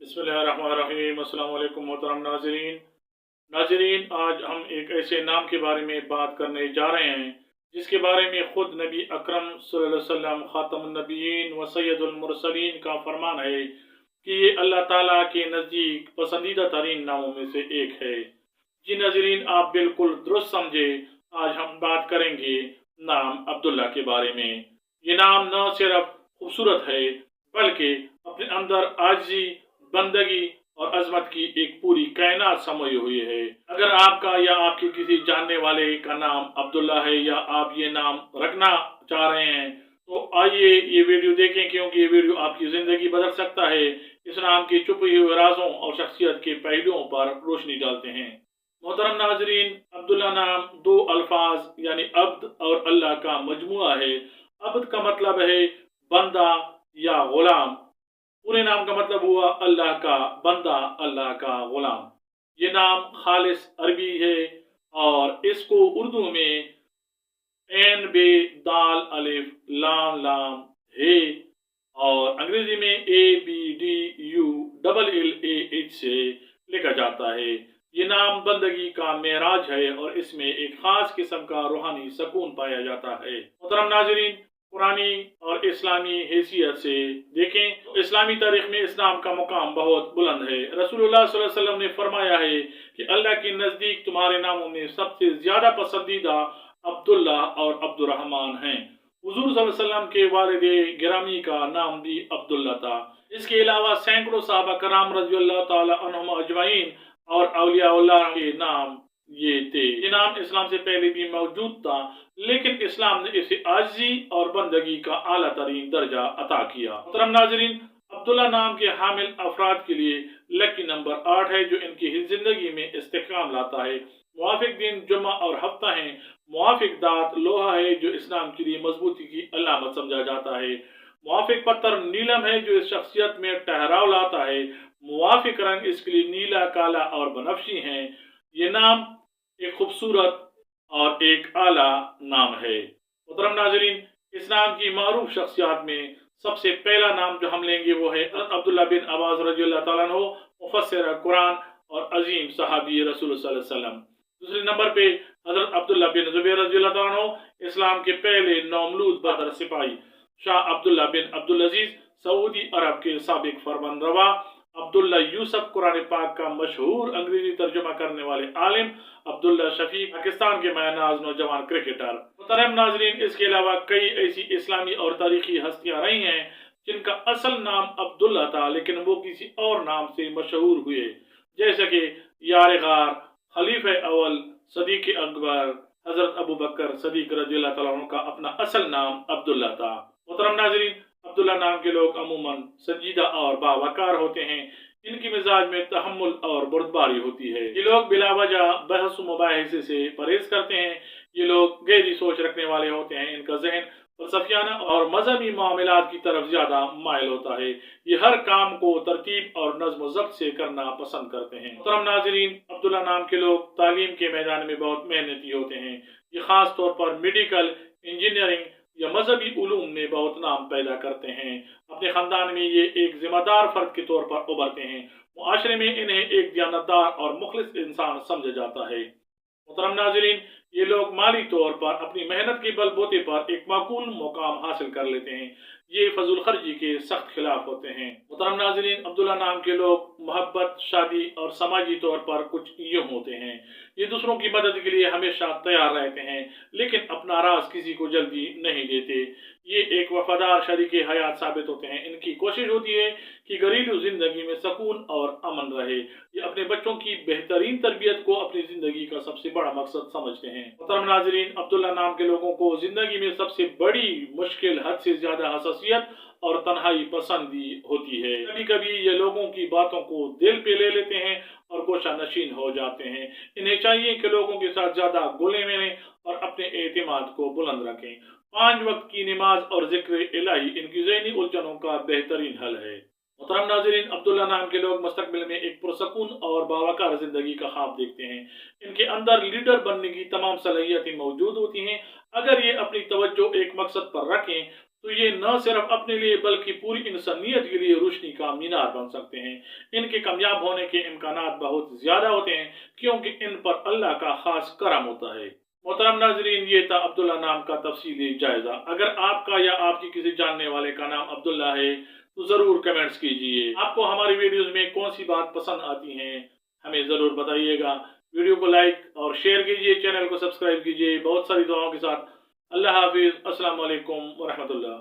बिस्मिल्लाहिर्रहमानिर्रहीम। अस्सलाम वालेकुम मोहतरम नाजरीन, आज हम एक ऐसे नाम के बारे में बात करने जा रहे हैं जिसके बारे में खुद नबी अकरम सल्लल्लाहु अलैहि वसल्लम खातमुन नबिय्यीन व सैयदुल मुरसलीन का फरमान है कि ये अल्लाह ताला के नज़दीक पसंदीदा तरीन नामों में से एक है। जी नाजरीन, आप बिल्कुल दुरुस्त समझे। आज हम बात करेंगे नाम अब्दुल्ला के बारे में। ये नाम न सिर्फ खूबसूरत है बल्कि अपने अंदर आजिज़ी, बंदगी और अजमत की एक पूरी कायनात समाई हुई है। अगर आपका या आपके किसी जानने वाले का नाम अब्दुल्ला है या आप ये नाम रखना चाह रहे हैं तो आइए ये वीडियो देखें, क्योंकि ये वीडियो आपकी ज़िंदगी बदल सकता है। इस नाम के छुपे हुए राजों और शख्सियत के पहलुओं पर रोशनी डालते हैं। मोहतरम नाजरीन, अब्दुल्ला नाम दो अल्फाज यानी अब्द और अल्लाह का मजमुआ है। अब्द का मतलब है बंदा या गुलाम। पूरे नाम का मतलब हुआ अल्लाह का बंदा, अल्लाह का गुलाम। ये नाम खालिस अरबी है और इसको उर्दू में एन बे दाल अलिफ लाम लाम है और अंग्रेजी में A B D U double L A H से लिखा जाता है। ये नाम बंदगी का मेराज है और इसमें एक खास किस्म का रूहानी सुकून पाया जाता है। मोहतरम नाजरीन, पुरानी और इस्लामी हैसियत से देखें तो इस्लामी तारीख में इस नाम का मुकाम बहुत बुलंद है। रसूलुल्लाह सल्लल्लाहु अलैहि वसल्लम ने फरमाया है कि अल्लाह के नज़दीक तुम्हारे नामों में सबसे ज्यादा पसंदीदा अब्दुल्ला और अब्दुर्रहमान हैं। हुजूर सल्लल्लाहु अलैहि वसल्लम के वालिद गिरामी का नाम भी अब्दुल्ला था। इसके अलावा सैकड़ों सहाबा कराम रज़ियल्लाहु ताला अन्हुम अजमाइन और औलियाउल्लाह के नाम ये थे। ये नाम इस्लाम से पहले भी मौजूद था, लेकिन इस्लाम ने इसे आजिज़ी और बंदगी का आला तरीन दर्जा अता किया। मोहतरम नाज़रीन, अब्दुल्ला नाम के हामिल अफराद के लिए लकी नंबर 8 है जो इनकी जिंदगी में इस्तेकाम लाता है। मुआफिक दिन जुम्मा और हफ्ता है। मुआफिक दात लोहा है जो इस्लाम के लिए मजबूती की अलामत समझा जाता है। मुआफिक पत्थर नीलम है जो इस शख्सियत में ठहराव लाता है। मुआफिक रंग इसके लिए नीला, काला और बनफशी है। ये नाम एक खूबसूरत और एक आला नाम है। मोहतरम नाजरीन, इस नाम की मारूफ शख्सियात में सबसे पहला नाम जो हम लेंगे वो है हज़रत अब्दुल्ला बिन अब्बास रज़ियल्लाहु ताला अन्हु, मुफस्सिर कुरान और अजीम सहाबी रसूल सल्लल्लाहु अलैहि वसल्लम। दूसरे नंबर पे हज़रत अब्दुल्ला बिन ज़ुबैर रज़ियल्लाहु ताला अन्हु, इस्लाम के पहले नौमलूद बदर सिपाही। शाह अब्दुल्ला बिन अब्दुल अजीज, सऊदी अरब के साबिक फरमानरवा। अब्दुल्ला यूसुफ, कुरान पाक का मशहूर अंग्रेजी तर्जुमा करने वाले आलिम। अब्दुल्ला शफीक, पाकिस्तान के मायनाज नौजवान क्रिकेटर। मुहतरम नाजरीन, इसके अलावा कई ऐसी इस्लामी और तारीखी हस्तियां रही हैं जिनका असल नाम अब्दुल्ला था, लेकिन वो किसी और नाम से मशहूर हुए, जैसे कि यार गार, खलीफा अव्वल, सदीक अकबर, हजरत अबू बकर सदीक रज़ियल्लाहु ताला अन्हु का अपना असल नाम अब्दुल्ला था। मोहतरम नाजरीन, अब्दुल्ला नाम के लोग अमूमन संजीदा और बावकार होते हैं। इनकी मिजाज में तहम्मुल और बुर्दबारी होती है। ये लोग बिलावजह बहस मुबाहिसे से परहेज करते हैं। ये लोग गहरी सोच रखने वाले होते हैं। इनका जहन फलसफियाना और मजहबी मामलात की तरफ ज्यादा मायल होता है। ये हर काम को तरतीब और नज्म ज़ब्त से करना पसंद करते हैं। मोहतरम नाजरीन, अब्दुल्ला नाम के लोग तालीम के मैदान में बहुत मेहनती होते हैं। ये खास तौर पर मेडिकल, इंजीनियरिंग या मजहबी उलूम में बहुत नाम पैदा करते हैं। अपने खानदान में ये एक जिम्मेदार फर्द के तौर पर उभरते हैं। मुआशरे में इन्हें एक दयानतदार और मुखलिस इंसान समझा जाता है। मोहतरम नाज़रीन, ये लोग माली तौर पर अपनी मेहनत के बलबूते पर एक माकूल मुकाम हासिल कर लेते हैं। ये फजूल खर्ची के सख्त खिलाफ होते हैं। मोहतरम नाज़रीन, अब्दुल्ला नाम के लोग मोहब्बत, शादी और समाजी तौर पर कुछ यूं होते हैं। ये दूसरों की मदद के लिए हमेशा तैयार रहते हैं, लेकिन अपना राज किसी को जल्दी नहीं देते। ये एक वफादार शरीके हयात साबित होते हैं। इनकी कोशिश होती है कि घरेलू जिंदगी में सुकून और अमन रहे। ये अपने बच्चों की बेहतरीन तरबियत को अपनी जिंदगी का सबसे बड़ा मकसद समझते हैं। मोहतरम नाज़रीन, अब्दुल्ला नाम के लोगों को जिंदगी में सबसे बड़ी मुश्किल हद से ज्यादा हसासियत और तन्हाई पसंदी होती है। कभी कभी ये लोगों की बातों को दिल पे ले लेते हैं और गोशा नशीन हो जाते हैं। इन्हें चाहिए कि लोगों के साथ ज्यादा घुले मिलें और अपने एतमाद को बुलंद रखें। 5 वक्त की नमाज और जिक्र इलाही इनकी ज़हनी उलझनों का बेहतरीन हल है। मोहतरम नाज़रीन, अब्दुल्ला नाम के लोग मुस्तकबिल में एक पुरसकून और बावकार ज़िंदगी का ख्वाब देखते हैं। इनके अंदर लीडर बनने की तमाम सलाहियतें मौजूद होती हैं। अगर ये अपनी तवज्जो एक मकसद पर रखें तो ये न सिर्फ अपने लिए बल्कि पूरी इंसानियत के लिए रोशनी का मीनार बन सकते हैं। इनके कामयाब होने के इम्कानात बहुत ज़्यादा होते हैं क्योंकि इन पर अल्लाह का ख़ास करम होता है। मोहतरम नाज़रीन, ये था अब्दुल्ला नाम का तफसीली जायज़ा। अगर आपका या आपकी किसी जानने वाले का नाम अब्दुल्ला है तो ज़रूर कमेंट्स कीजिए। आपको हमारी वीडियोज़ में कौन सी बात पसंद आती हैं हमें ज़रूर बताइएगा। वीडियो को लाइक और शेयर कीजिए, चैनल को सब्सक्राइब कीजिए। बहुत सारी दुआओं के साथ अल्लाह हाफिज़। अस्सलाम वालेकुम व रहमतुल्लाह।